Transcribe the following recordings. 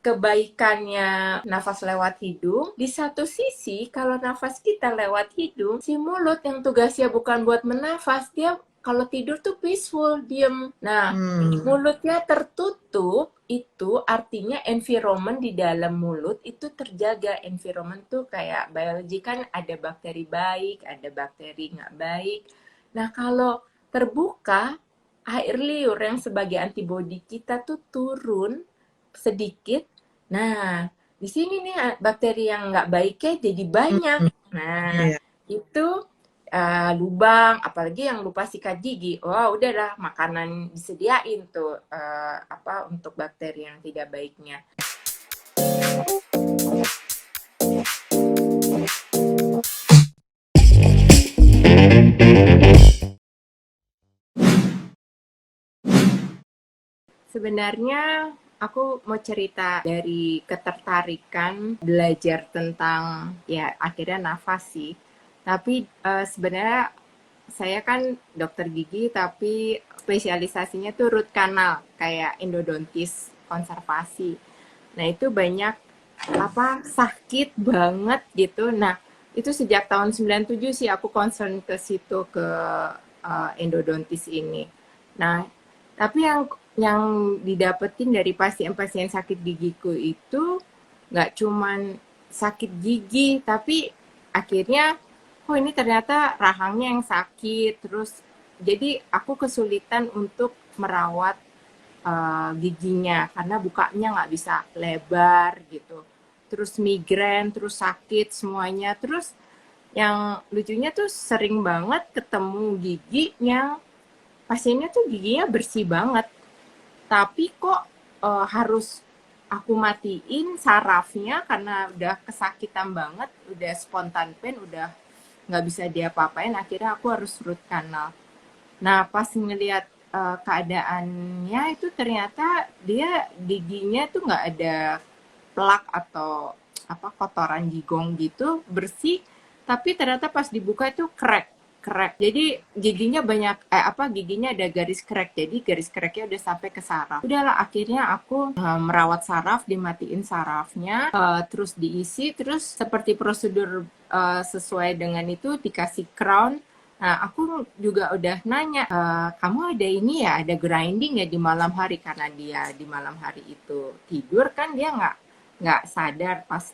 kebaikannya nafas lewat hidung, di satu sisi kalau nafas kita lewat hidung, si mulut yang tugasnya bukan buat menafas, dia kalau tidur tuh peaceful, diem. Nah, mulutnya tertutup, itu artinya environment di dalam mulut itu terjaga. Environment tuh kayak biologi kan ada bakteri baik, ada bakteri nggak baik. Nah, kalau terbuka, air liur yang sebagai antibodi kita tuh turun sedikit. Nah, di sini nih bakteri yang nggak baiknya jadi banyak. Nah, Iya. itu lubang, apalagi yang lupa sikat gigi. Wah, udahlah makanan disediain tuh apa untuk bakteri yang tidak baiknya. Sebenarnya aku mau cerita dari ketertarikan belajar tentang ya akhirnya nafas sih. Tapi sebenarnya saya kan dokter gigi tapi spesialisasinya tuh root canal kayak endodontis konservasi. Nah, itu banyak apa sakit banget gitu. Nah, itu sejak tahun 97 sih aku concern ke situ ke endodontis ini. Nah, tapi yang didapetin dari pasien-pasien sakit gigiku itu nggak cuman sakit gigi, tapi akhirnya oh ini ternyata rahangnya yang sakit, terus jadi aku kesulitan untuk merawat giginya karena bukanya nggak bisa lebar gitu. Terus migrain, terus sakit semuanya. Terus yang lucunya tuh sering banget ketemu gigi yang pasiennya tuh giginya bersih banget, tapi kok harus aku matiin sarafnya karena udah kesakitan banget, udah spontan pain, udah nggak bisa diapa-apain, akhirnya aku harus root canal. Nah, pas ngelihat keadaannya itu ternyata dia giginya tuh nggak ada plak atau apa kotoran gigong gitu, bersih, tapi ternyata pas dibuka itu crack. Jadi giginya banyak giginya ada garis crack. Jadi garis cracknya udah sampai ke saraf. Udahlah akhirnya aku merawat saraf, dimatiin sarafnya, terus diisi, terus seperti prosedur sesuai dengan itu dikasih crown. Nah, aku juga udah nanya, kamu ada ini ya, ada grinding ya di malam hari, karena dia di malam hari itu tidur kan dia nggak sadar pas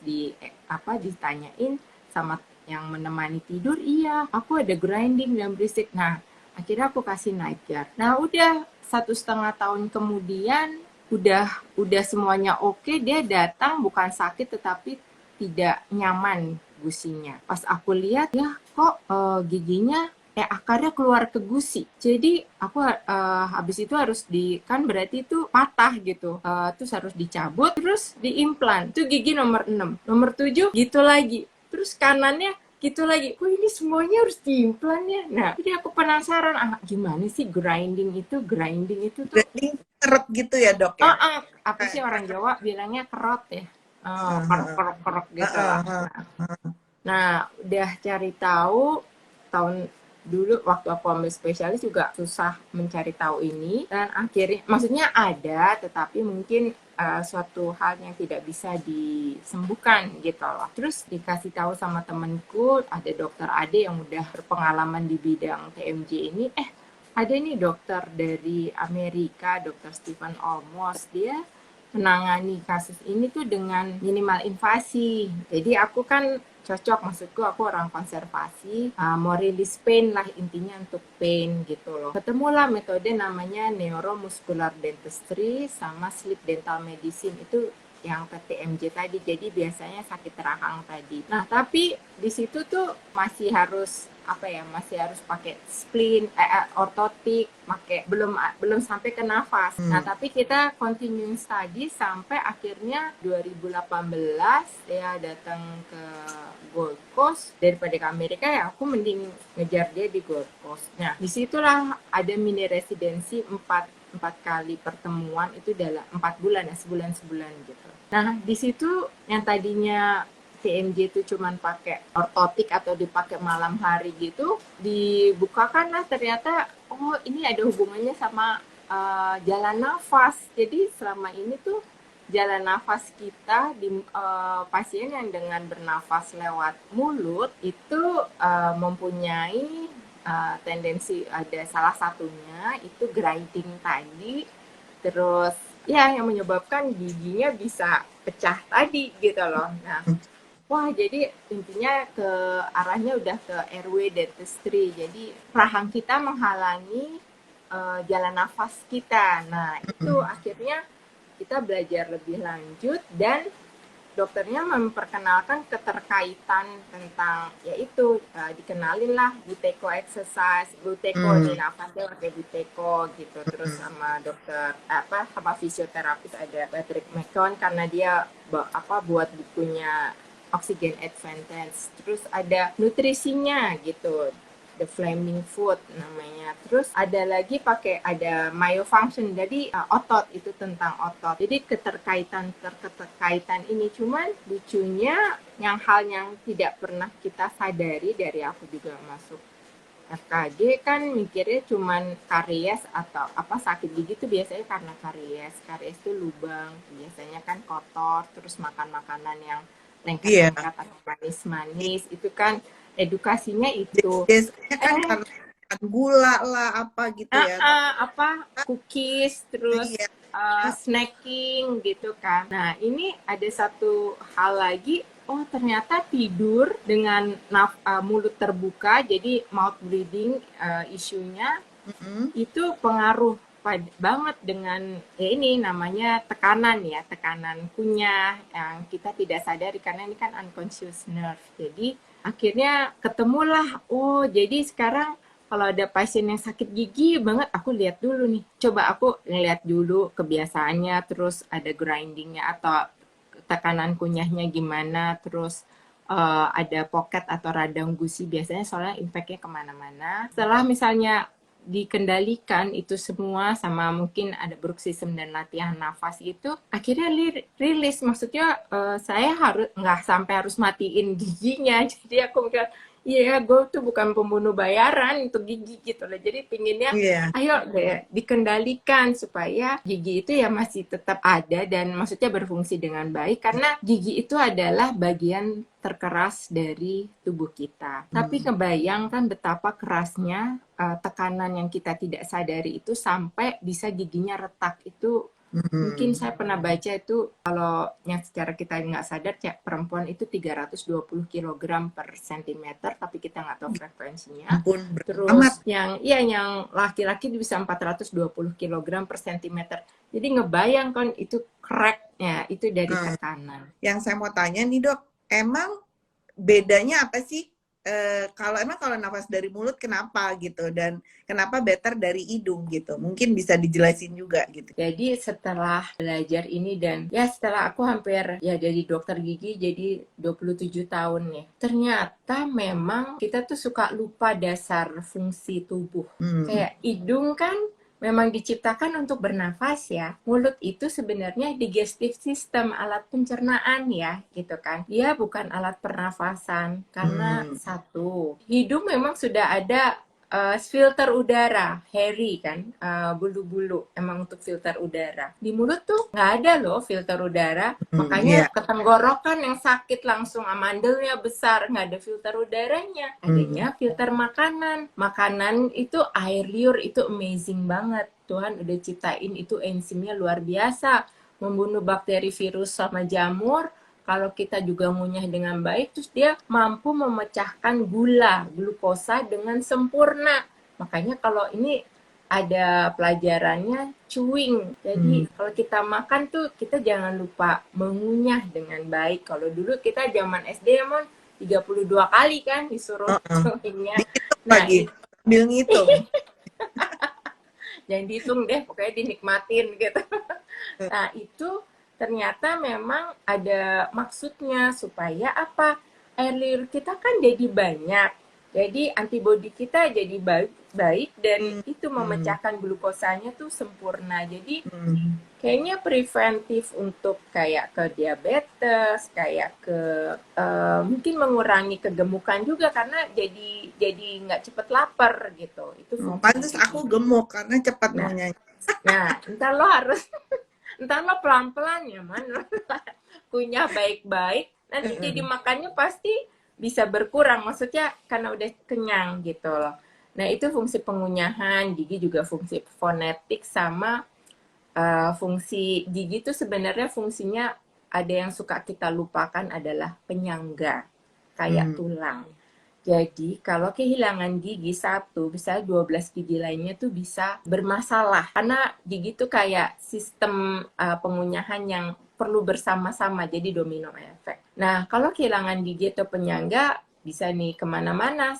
ditanyain sama yang menemani tidur, iya, aku ada grinding dan berisik. Nah, akhirnya aku kasih night guard. Nah, udah 1,5 tahun kemudian, udah semuanya oke, dia datang bukan sakit tetapi tidak nyaman gusinya. Pas aku lihat, ya kok giginya akarnya keluar ke gusi. Jadi aku habis itu harus kan berarti itu patah gitu. Terus harus dicabut, terus diimplan. Itu gigi nomor 6. Nomor 7 gitu lagi. Terus kanannya gitu lagi. Wah, ini semuanya harus diimplan ya. Nah, jadi aku penasaran, gimana sih grinding itu? Grinding itu tuh Jadi kerut gitu ya dok ya? apa sih orang Jawa bilangnya kerot ya? Kerok gitu lah. Heeh. Nah, udah cari tahu tahun dulu waktu aku ambil spesialis juga susah mencari tahu ini, dan akhirnya maksudnya ada tetapi mungkin suatu hal yang tidak bisa disembuhkan gitu loh. Terus dikasih tahu sama temenku, ada dokter Ade yang udah berpengalaman di bidang TMJ ini, ada nih dokter dari Amerika, dokter Stephen Olmos, dia menangani kasus ini tuh dengan minimal invasi. Jadi aku kan cocok, maksudku aku orang konservasi, mau rilis pain lah intinya untuk pain gitu loh. Ketemulah metode namanya neuromuscular dentistry sama sleep dental medicine, itu yang PTMJ tadi, jadi biasanya sakit rahang tadi. Nah, tapi di situ tuh masih harus masih harus pakai splint, ortotik, belum sampai ke nafas. Nah, tapi kita continuing study sampai akhirnya 2018 dia datang ke Gold Coast. Daripada ke Amerika ya aku mending ngejar dia di Gold Coast. Nah, disitulah ada mini residensi 4 kali pertemuan, itu dalam 4 bulan ya, sebulan gitu. Nah, di situ yang tadinya TMJ itu cuman pakai ortotik atau dipakai malam hari gitu, dibukakanlah ternyata ini ada hubungannya sama jalan nafas. Jadi selama ini tuh jalan nafas kita di pasien yang dengan bernafas lewat mulut itu mempunyai tendensi, ada salah satunya itu grinding tadi, terus ya yang menyebabkan giginya bisa pecah tadi gitu loh. Nah, wah, jadi intinya ke arahnya udah ke airway dentistry. Jadi rahang kita menghalangi jalan nafas kita. Nah, itu akhirnya kita belajar lebih lanjut dan dokternya memperkenalkan keterkaitan tentang yaitu dikenalin lah buteko exercise, buteko nih nafasnya pakai buteko gitu, terus sama dokter sama fisioterapis ada Patrick McCon karena dia buat bukunya Oxygen Advantage, terus ada nutrisinya gitu, The Flaming Food namanya. Terus ada lagi ada myofunction, jadi otot, itu tentang otot. Jadi keterkaitan ini, cuman lucunya hal yang tidak pernah kita sadari dari aku juga masuk FKG kan mikirnya cuman karies atau sakit gigi tuh biasanya karena karies. Karies tuh lubang, biasanya kan kotor, terus makan makanan yang lengket-lengket atau manis-manis, itu kan edukasinya itu. Biasanya kan karena gula lah apa gitu ya. Cookies, terus snacking gitu kan. Nah, ini ada satu hal lagi, ternyata tidur dengan mulut terbuka, jadi mouth breathing isunya itu pengaruh banget dengan ini namanya tekanan kunyah yang kita tidak sadari karena ini kan unconscious nerve. Jadi akhirnya ketemulah, jadi sekarang kalau ada pasien yang sakit gigi banget, aku lihat dulu nih. Coba aku ngeliat dulu kebiasaannya, terus ada grindingnya atau tekanan kunyahnya gimana, terus ada pocket atau radang gusi, biasanya soalnya impact-nya kemana-mana. Setelah misalnya dikendalikan itu semua sama mungkin ada bruxism dan latihan nafas itu, akhirnya rilis. Maksudnya saya nggak sampai harus matiin giginya. Jadi aku mikir, gue tuh bukan pembunuh bayaran untuk gigi gitu loh. Jadi pinginnya ayo deh dikendalikan supaya gigi itu ya masih tetap ada dan maksudnya berfungsi dengan baik, karena gigi itu adalah bagian terkeras dari tubuh kita. Tapi kebayang kan betapa kerasnya tekanan yang kita tidak sadari itu sampai bisa giginya retak. Itu mungkin saya pernah baca itu kalau yang secara kita nggak sadar, perempuan itu 320 kg per sentimeter, tapi kita nggak tahu frekuensinya. Terus yang laki-laki bisa 420 kg per sentimeter. Jadi ngebayang kan itu crack-nya itu dari tekanan. Yang saya mau tanya nih dok, emang bedanya apa sih kalau nafas dari mulut kenapa gitu, dan kenapa better dari hidung gitu? Mungkin bisa dijelasin juga gitu. Jadi setelah belajar ini dan setelah aku hampir jadi dokter gigi jadi 27 tahun ya, ternyata memang kita tuh suka lupa dasar fungsi tubuh. Kayak hidung kan memang diciptakan untuk bernafas ya. Mulut itu sebenarnya digestive system, alat pencernaan ya, gitu kan. Dia bukan alat pernafasan karena satu, hidung memang sudah ada filter udara, hairy kan, bulu-bulu emang untuk filter udara. Di mulut tuh nggak ada loh filter udara, makanya ketenggorokan yang sakit langsung, amandelnya besar, nggak ada filter udaranya. Adanya filter makanan. Makanan itu air liur, itu amazing banget. Tuhan udah ciptain itu, enzimnya luar biasa, membunuh bakteri, virus, sama jamur. Kalau kita juga ngunyah dengan baik, terus dia mampu memecahkan glukosa dengan sempurna. Makanya kalau ini ada pelajarannya chewing. Jadi kalau kita makan tuh kita jangan lupa mengunyah dengan baik. Kalau dulu kita zaman SD emang 32 kali kan disuruh ngunyah. Nah, sambil ngitung. Jangan dihitung deh, pokoknya dinikmatin gitu. Nah, itu ternyata memang ada maksudnya supaya apa? Air liur kita kan jadi banyak. Jadi antibodi kita jadi baik dan itu memecahkan glukosanya tuh sempurna. Jadi kayaknya preventif untuk kayak ke diabetes, kayak ke mungkin mengurangi kegemukan juga karena jadi nggak cepet lapar gitu. Itu pantes aku gemuk karena cepat ngunyah. Nah, ntar lo harus Entahlah pelan-pelan ya man. Kunyah baik-baik, nanti jadi makannya pasti bisa berkurang. Maksudnya karena udah kenyang gitu loh. Nah itu fungsi pengunyahan, gigi juga fungsi fonetik sama fungsi gigi itu sebenarnya fungsinya ada yang suka kita lupakan adalah penyangga, kayak Hmm. tulang. Jadi kalau kehilangan gigi satu, bisa 12 gigi lainnya tuh bisa bermasalah. Karena gigi tuh kayak sistem pengunyahan yang perlu bersama-sama, jadi domino efek. Nah, kalau kehilangan gigi atau penyangga, bisa nih kemana-mana.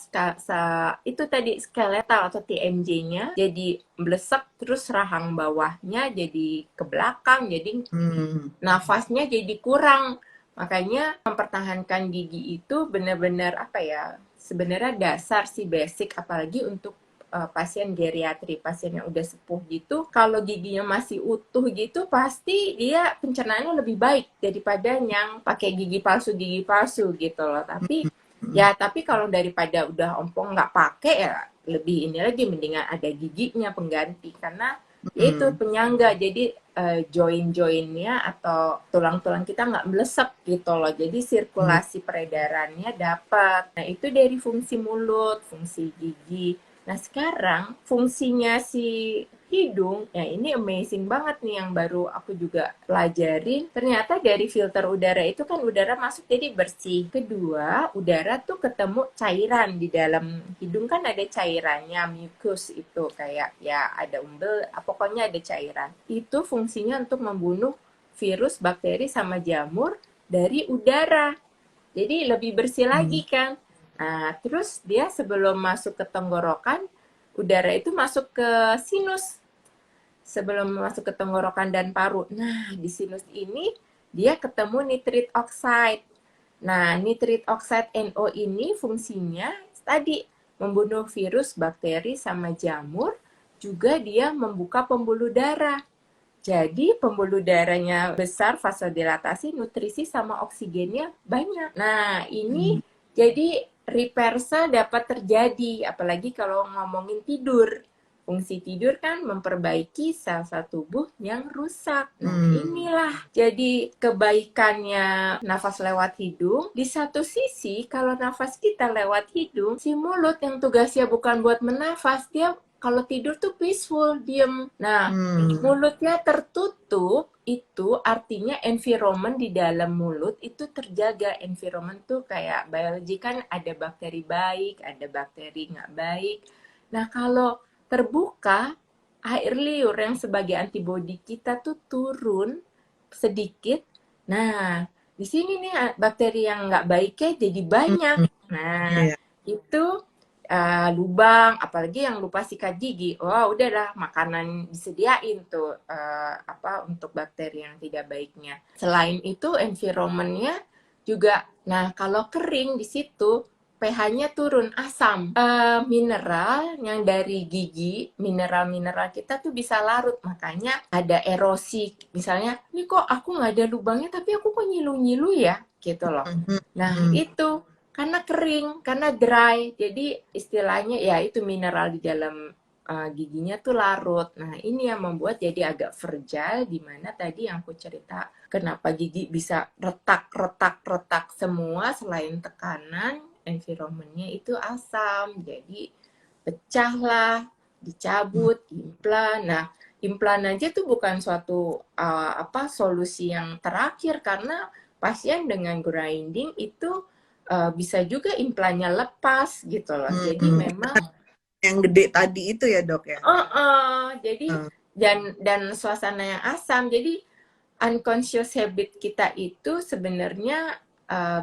Itu tadi skeletal atau TMJ-nya jadi blesek, terus rahang bawahnya jadi ke belakang, jadi Hmm. nafasnya jadi kurang. Makanya mempertahankan gigi itu benar-benar apa ya, sebenarnya dasar sih, basic, apalagi untuk pasien geriatri, pasien yang udah sepuh gitu, kalau giginya masih utuh gitu, pasti dia pencernaannya lebih baik daripada yang pakai gigi palsu gitu loh. Tapi Hmm. ya, tapi kalau daripada udah ompong nggak pakai ya lebih ini lagi, mendingan ada giginya pengganti, karena yaitu Hmm. penyangga, jadi join-joinnya atau tulang-tulang kita nggak melesep gitu loh, jadi Hmm. sirkulasi peredarannya dapat. Nah itu dari fungsi mulut, fungsi gigi. Nah sekarang fungsinya si hidung, ya ini amazing banget nih yang baru aku juga pelajarin. Ternyata dari filter udara itu kan udara masuk jadi bersih. Kedua, udara tuh ketemu cairan di dalam hidung, kan ada cairannya, mucus itu kayak ya ada umbel, pokoknya ada cairan. Itu fungsinya untuk membunuh virus, bakteri sama jamur dari udara. Jadi lebih bersih Hmm. lagi kan. Nah, terus dia sebelum masuk ke tenggorokan, udara itu masuk ke sinus sebelum masuk ke tenggorokan dan paru. Nah, di sinus ini dia ketemu nitrit oxide. Nah, nitrit oxide NO ini fungsinya tadi membunuh virus, bakteri, sama jamur. Juga dia membuka pembuluh darah. Jadi pembuluh darahnya besar, vasodilatasi, nutrisi sama oksigennya banyak. Nah, ini Hmm. jadi reversal dapat terjadi, apalagi kalau ngomongin tidur. Fungsi tidur kan memperbaiki sel-sel tubuh yang rusak. Nah, Hmm. inilah jadi kebaikannya nafas lewat hidung. Di satu sisi, kalau nafas kita lewat hidung, si mulut yang tugasnya bukan buat menafas, dia kalau tidur tuh peaceful, diem. Nah, Hmm. mulutnya tertutup, itu artinya environment di dalam mulut itu terjaga. Environment tuh kayak biologi kan, ada bakteri baik, ada bakteri nggak baik. Nah, kalau terbuka, air liur yang sebagai antibodi kita tuh turun sedikit. Nah, di sini nih bakteri yang nggak baiknya jadi banyak. Hmm. Nah, Iya. itu lubang, apalagi yang lupa sikat gigi. Wah, udahlah makanan disediain tuh apa untuk bakteri yang tidak baiknya. Selain itu environment-nya juga. Nah, kalau kering di situ pH-nya turun, asam. Mineral yang dari gigi, mineral-mineral kita tuh bisa larut, makanya ada erosi. Misalnya, ini kok aku nggak ada lubangnya, tapi aku kok nyilu-nyilu ya, gitu loh. Hmm. Nah, Hmm. itu karena kering, karena dry. Jadi istilahnya ya itu mineral di dalam giginya tuh larut. Nah, ini yang membuat jadi agak fragile, di mana tadi yang aku cerita, kenapa gigi bisa retak semua selain tekanan, environment-nya itu asam. Jadi pecahlah, Hmm. dicabut, implan. Nah, implan aja tuh bukan suatu apa solusi yang terakhir, karena pasien dengan grinding itu bisa juga implannya lepas gitu loh. Jadi Hmm. memang Yang gede tadi itu ya, Dok ya? jadi Hmm. dan suasana yang asam. Jadi unconscious habit kita itu sebenarnya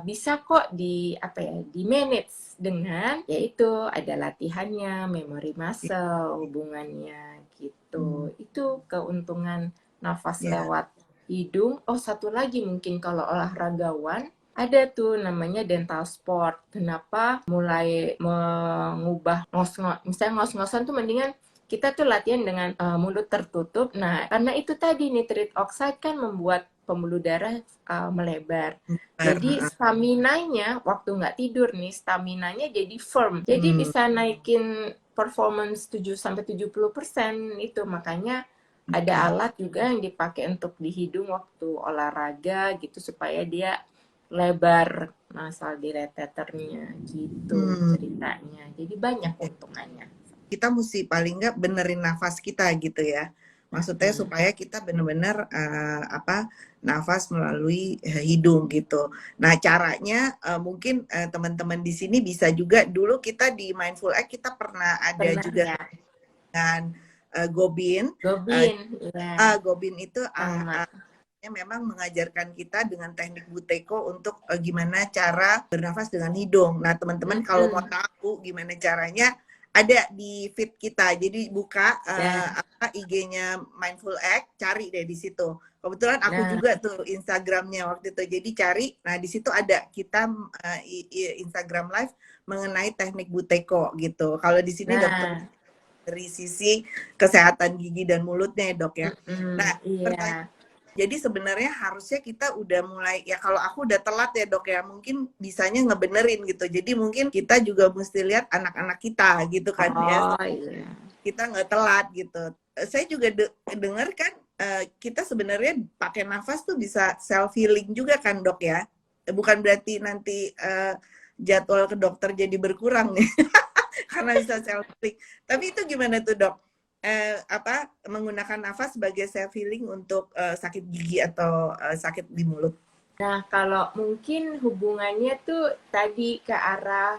bisa kok di apa ya, di manage dengan yaitu ada latihannya, memory muscle, hubungannya Hmm. gitu. Itu keuntungan nafas Ya. lewat hidung. Oh, satu lagi mungkin kalau olahragawan ada tuh namanya dental sport. Kenapa mulai mengubah ngos-ngos, misalnya ngos-ngosan tuh mendingan kita tuh latihan dengan mulut tertutup. Nah, karena itu tadi nitrit oxide kan membuat pembuluh darah melebar. Jadi Benar. stamina-nya waktu nggak tidur nih, stamina-nya jadi firm. Jadi Hmm. bisa naikin performance 7 sampai 70% itu. Makanya Ada Oke. alat juga yang dipakai untuk di hidung waktu olahraga gitu supaya dia lebar nasal dilatatornya gitu Hmm. ceritanya. Jadi banyak keuntungannya. Kita mesti paling nggak benerin nafas kita gitu ya. Maksudnya Mm-mm. supaya kita benar-benar apa nafas melalui hidung gitu. Nah caranya mungkin teman-teman di sini bisa juga dulu kita di Mindful Act kita pernah ada Pernah juga ya, dengan Gobin. Gobin, ya Gobin itu sama. memang mengajarkan kita dengan teknik Buteyko untuk gimana cara bernafas dengan hidung. Nah, teman-teman kalau mau Mm-mm. tahu gimana caranya, ada di feed kita. Jadi buka Ya, IG-nya Mindful Act, cari deh di situ. Kebetulan aku nah, juga tuh Instagramnya waktu itu. Jadi cari, nah di situ ada kita Instagram Live mengenai teknik Buteyko gitu. Kalau di sini dokter nah, dari sisi kesehatan gigi dan mulutnya ya dok ya. Nah, iya. pertanyaan jadi sebenarnya harusnya kita udah mulai ya kalau aku udah telat ya dok ya mungkin bisanya ngebenerin gitu. Jadi mungkin kita juga mesti lihat anak-anak kita gitu kan ya. Oh iya. Kita nggak telat gitu. Saya juga dengar kan kita sebenarnya pakai nafas tuh bisa self healing juga kan dok ya. Bukan berarti nanti jadwal ke dokter jadi berkurang nih karena bisa self healing. Tapi itu gimana tuh dok? Apa menggunakan nafas sebagai self healing untuk sakit gigi atau sakit di mulut. Nah, kalau mungkin hubungannya tuh tadi ke arah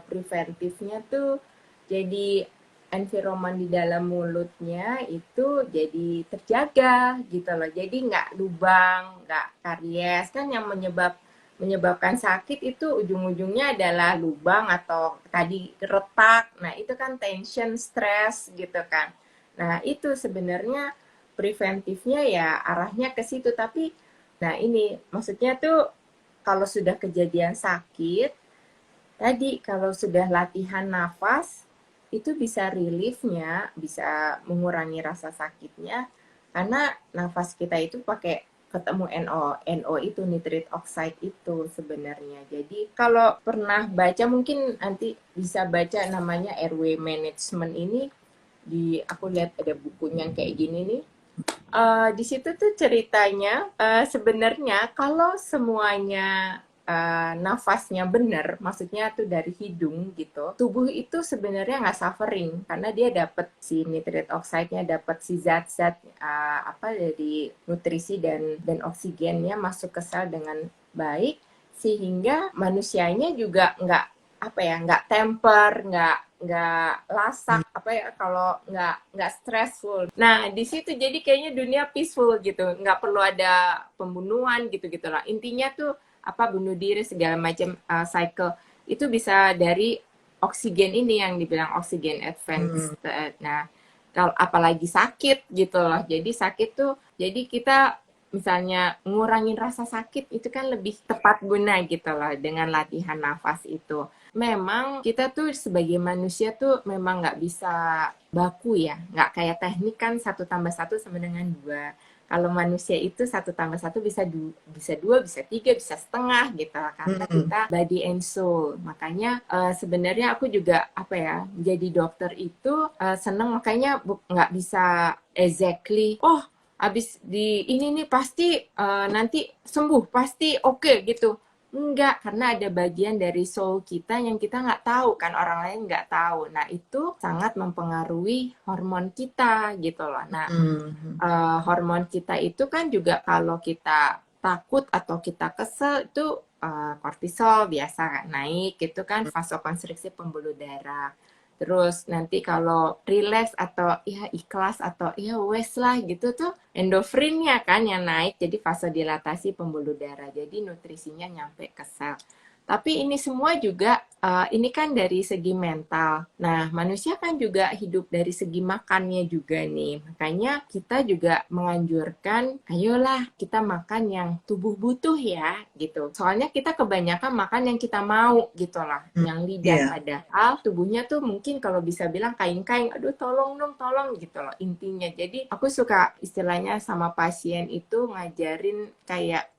preventifnya tuh jadi environment di dalam mulutnya itu jadi terjaga gitu loh. Jadi nggak lubang, nggak karies kan yang menyebabkan sakit itu ujung-ujungnya adalah lubang atau tadi retak. Nah, itu kan tension, stress gitu kan. Nah, itu sebenarnya preventifnya ya arahnya ke situ tapi nah, ini maksudnya tuh kalau sudah kejadian sakit, tadi kalau sudah latihan nafas, itu bisa reliefnya, bisa mengurangi rasa sakitnya, karena nafas kita itu pakai ketemu NO itu nitrate oxide itu sebenarnya. Jadi kalau pernah baca mungkin nanti bisa baca namanya airway management ini di aku lihat ada bukunya yang kayak gini nih. Di situ tuh ceritanya sebenarnya kalau semuanya nafasnya benar, maksudnya tuh dari hidung gitu, tubuh itu sebenarnya nggak suffering karena dia dapat si nitrate oxide-nya, dapat si zat-zat apa dari nutrisi dan oksigennya masuk ke sel dengan baik, sehingga manusianya juga apa ya nggak temper, nggak lasak apa ya kalau nggak stressful. Nah di situ jadi kayaknya dunia peaceful gitu, nggak perlu ada pembunuhan gitu gitulah. Intinya tuh apa bunuh diri segala macam cycle itu bisa dari oksigen ini yang dibilang oksigen Hmm. advance. Nah kalau apalagi sakit gitu loh. Jadi sakit tuh jadi kita misalnya ngurangin rasa sakit itu kan lebih tepat guna gitu loh dengan latihan nafas itu. Memang kita tuh sebagai manusia tuh memang nggak bisa baku ya, nggak kayak teknik kan 1+1 sama dengan 2. Kalau manusia itu 1+1 bisa dua, bisa tiga, bisa setengah gitu karena Hmm. kita body and soul. Makanya sebenarnya aku juga apa ya jadi dokter itu seneng makanya nggak bisa exactly. Oh, abis di ini nih pasti nanti sembuh, pasti oke gitu. Enggak, karena ada bagian dari soul kita yang kita nggak tahu kan, orang lain nggak tahu. Nah, itu sangat mempengaruhi hormon kita gitu loh. Nah, Hmm. hormon kita itu kan juga kalau kita takut atau kita kesel itu kortisol biasa kan naik gitu kan vasokonstriksi pembuluh darah. Terus nanti kalau relax atau ya ikhlas atau ya wes lah gitu tuh endorfinnya kan yang naik jadi vasodilatasi pembuluh darah. Jadi nutrisinya nyampe ke sel. Tapi ini semua juga ini kan dari segi mental. Nah, manusia kan juga hidup dari segi makannya juga nih. Makanya kita juga menganjurkan, ayolah kita makan yang tubuh butuh ya, gitu. Soalnya kita kebanyakan makan yang kita mau gitu lah, Hmm. yang lidah. Iya. Padahal tubuhnya tuh mungkin kalau bisa bilang kain-kain, aduh tolong dong, tolong gitu loh intinya. Jadi aku suka istilahnya sama pasien itu ngajarin kayak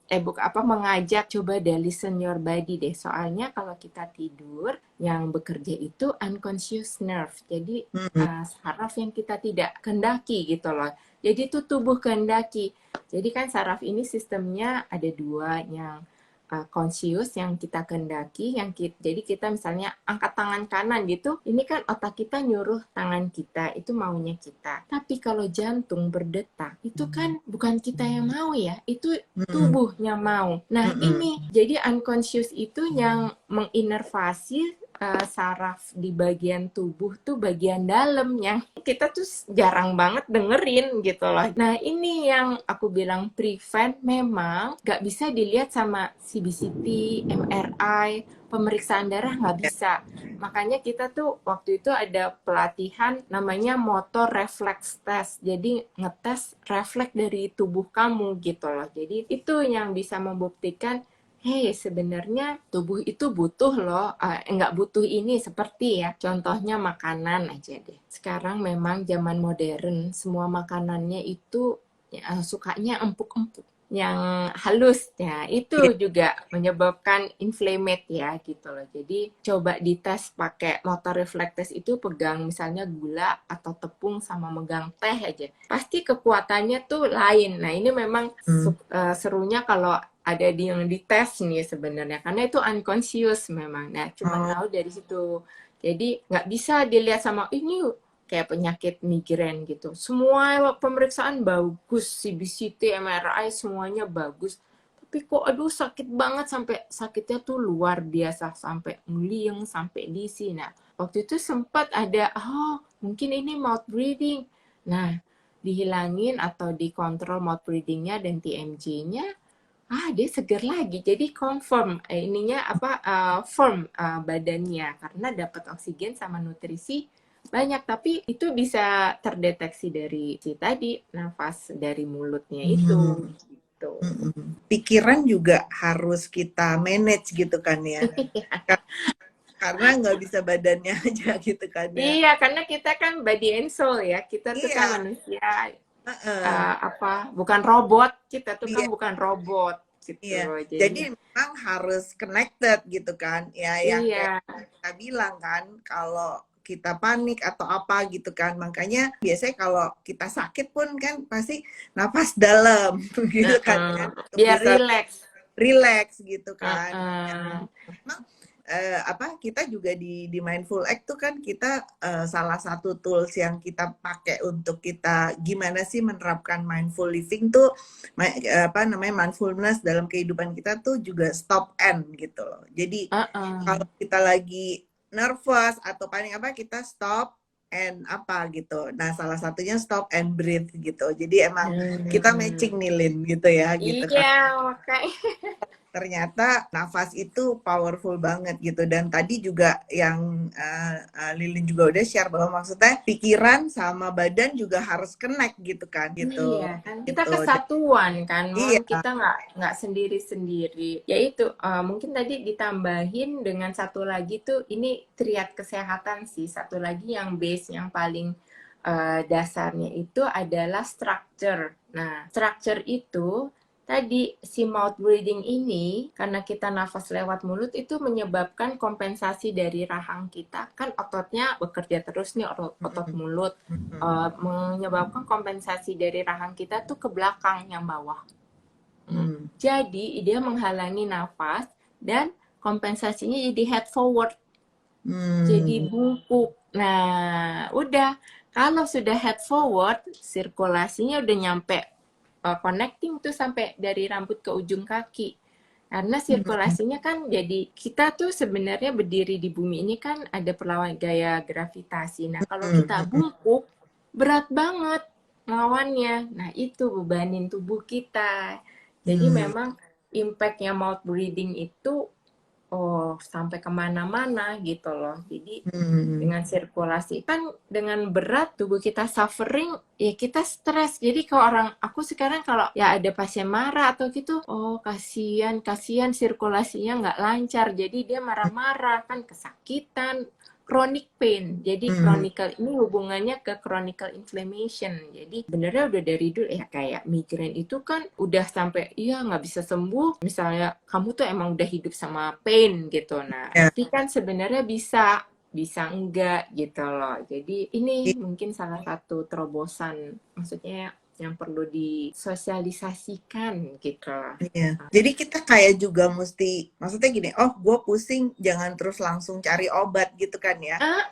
mengajak coba deh listen your body deh. Soalnya kalau kita tidur, yang bekerja itu unconscious nerve. Jadi Hmm. saraf yang kita tidak kehendaki gitu loh. Jadi itu tubuh kehendaki. Jadi kan saraf ini sistemnya ada dua, yang conscious yang kita kehendaki, jadi kita misalnya angkat tangan kanan gitu, ini kan otak kita nyuruh tangan kita, itu maunya kita. Tapi kalau jantung berdetak, itu kan bukan kita yang mau ya, itu Hmm. tubuhnya mau. Nah Hmm. ini, jadi unconscious itu yang menginervasi saraf di bagian tubuh tuh bagian dalam yang kita tuh jarang banget dengerin gitu loh. Nah ini yang aku bilang prevent memang gak bisa dilihat sama CBCT, MRI, pemeriksaan darah nggak bisa. Makanya kita tuh waktu itu ada pelatihan namanya motor reflex test. Jadi ngetes refleks dari tubuh kamu gitu loh. Jadi itu yang bisa membuktikan hey, sebenarnya tubuh itu butuh loh, nggak butuh ini seperti ya, contohnya makanan aja deh. Sekarang memang zaman modern, semua makanannya itu sukanya empuk-empuk, yang halus ya, itu Iya. juga menyebabkan inflammate ya gitu loh. Jadi coba dites pakai motor reflex test itu, pegang misalnya gula atau tepung sama megang teh aja, pasti kekuatannya tuh lain. Nah ini memang serunya kalau ada yang dites nih sebenarnya, karena itu unconscious memang. Nah, cuma Oh. tahu dari situ. Jadi nggak bisa dilihat sama ini kayak penyakit migrain gitu. Semua pemeriksaan bagus, CBCT, MRI semuanya bagus. Tapi kok aduh sakit banget, sampai sakitnya tuh luar biasa, sampai nguling, sampai di sini. Nah, waktu itu sempat ada, mungkin ini mouth breathing. Nah, dihilangin atau dikontrol mouth breathing-nya dan TMJ-nya, dia seger lagi. Jadi confirm firm badannya karena dapat oksigen sama nutrisi banyak. Tapi itu bisa terdeteksi dari si tadi nafas dari mulutnya itu Hmm. gitu. Pikiran juga harus kita manage gitu kan ya. Karena nggak bisa badannya aja gitu kan ya. Iya, karena kita kan body and soul ya. Kita tuh kan Iya. manusia, Heeh. bukan robot. Kita tuh kan Iya. bukan robot gitu. Iya. Jadi Jadi memang harus connected gitu kan. Ya yang kayak iya. kita bilang kan, kalau kita panik atau apa gitu kan. Makanya biasanya kalau kita sakit pun kan pasti napas dalam gitu kan Uh-uh. untuk Biar bisa relax. relax gitu kan. Uh-uh. Memang kita juga di Mindful Act tuh kan kita salah satu tools yang kita pakai untuk kita gimana sih menerapkan mindful living tuh mindfulness dalam kehidupan kita tuh juga stop and gitu loh. Jadi kalau kita lagi nervous atau panik apa, kita stop and apa gitu. Nah, salah satunya stop and breathe gitu. Jadi emang kita matching nih Lin gitu ya gitu kan. Iya, makanya. Ternyata nafas itu powerful banget gitu. Dan tadi juga yang Lilin juga udah share bahwa maksudnya pikiran sama badan juga harus connect gitu kan gitu. Iya, kan kita Gitu. kesatuan kan, Iya. kita nggak sendiri-sendiri. Ya itu, mungkin tadi ditambahin dengan satu lagi tuh, ini triad kesehatan sih. Satu lagi yang base, yang paling dasarnya itu adalah structure. Nah, structure itu tadi si mouth breathing ini, karena kita nafas lewat mulut, itu menyebabkan kompensasi dari rahang kita. Kan ototnya bekerja terus nih, otot mulut. Menyebabkan kompensasi dari rahang kita tuh ke belakang yang bawah. Jadi dia menghalangi nafas dan kompensasinya jadi head forward. Jadi bungkuk. Nah, udah. Kalau sudah head forward, sirkulasinya udah nyampe connecting tuh sampai dari rambut ke ujung kaki. Karena sirkulasinya kan, jadi kita tuh sebenarnya berdiri di bumi ini kan ada perlawan gaya gravitasi. Nah, kalau kita bungkuk, berat banget lawannya. Nah, itu bebanin tubuh kita. Jadi memang impact-nya mouth breathing itu sampai kemana-mana gitu loh. Jadi dengan sirkulasi kan, dengan berat tubuh kita suffering, ya kita stres. Jadi kalau aku sekarang kalau ya ada pasien marah atau gitu, kasihan sirkulasinya nggak lancar, jadi dia marah-marah kan, kesakitan, chronic pain. Jadi Hmm. chronic ini hubungannya ke chronic inflammation. Jadi sebenarnya udah dari dulu ya, kayak migrain itu kan udah sampai iya nggak bisa sembuh. Misalnya kamu tuh emang udah hidup sama pain gitu. Nah, Ya. tapi kan sebenarnya bisa enggak gitu loh. Jadi ini mungkin salah satu terobosan, maksudnya yang perlu disosialisasikan gitu. Iya. Jadi kita kayak juga mesti, maksudnya gini, oh gue pusing, jangan terus langsung cari obat gitu kan ya. Ah,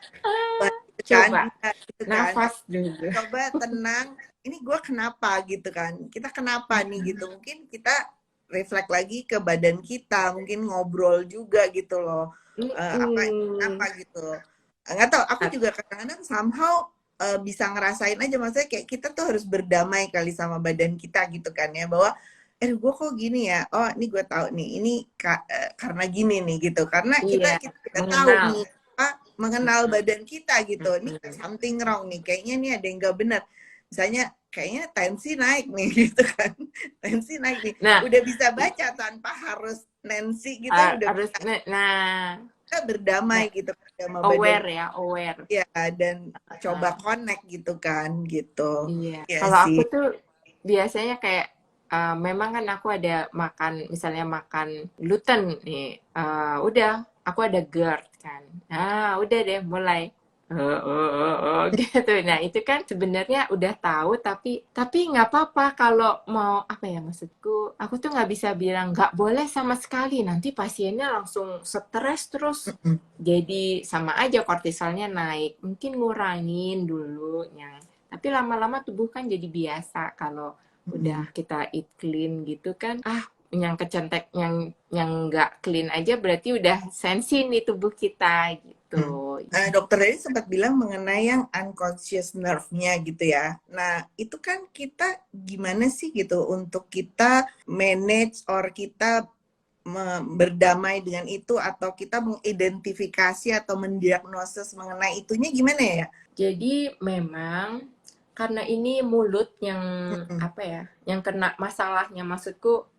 Obat gitu kan, coba enggak gitu kan. nafas dulu. Coba tenang, ini gue kenapa gitu kan. Kita kenapa nih gitu. Mungkin kita refleks lagi ke badan kita, mungkin ngobrol juga gitu loh. Apa, kenapa gitu. Nggak tahu, aku juga kadang-kadang somehow bisa ngerasain aja, maksudnya kayak kita tuh harus berdamai kali sama badan kita gitu kan ya, bahwa gue kok gini ya, oh ini gue tahu nih, ini karena gini nih gitu, karena Iya, kita tahu mengenal. nih, mengenal badan kita gitu, ini something wrong nih, kayaknya nih ada yang nggak benar, misalnya kayaknya tensi naik nih gitu kan, tensi naik nih, Nah, udah bisa baca tanpa harus Nancy gitu, udah harus, bisa nah, kita berdamai nah, gitu kan sama badan aware ya, aware. ya, dan coba Nah, connect gitu kan gitu. iya. Ya Kalau aku sih. tuh biasanya kayak memang kan aku ada makan, misalnya makan gluten nih, udah aku ada GERD kan. Nah, udah deh mulai. Gitu. Nah, itu kan sebenarnya udah tahu, tapi nggak apa-apa kalau mau apa ya, maksudku, aku tuh nggak bisa bilang nggak boleh sama sekali. Nanti pasiennya langsung stres terus. Mm-mm. Jadi sama aja kortisolnya naik. Mungkin ngurangin dulu yang, tapi lama-lama tubuh kan jadi biasa kalau Mm-mm. udah kita eat clean gitu kan. Yang kecentek, yang nggak clean aja berarti udah sensi nih tubuh kita Mm. gitu. Dokter tadi sempat bilang mengenai yang unconscious nerve-nya gitu ya. Nah, itu kan kita gimana sih gitu untuk kita manage or kita berdamai dengan itu, atau kita mengidentifikasi atau mendiagnosis mengenai itunya gimana ya? Jadi memang karena ini mulut yang Mm-mm. apa ya, yang kena masalahnya, maksudku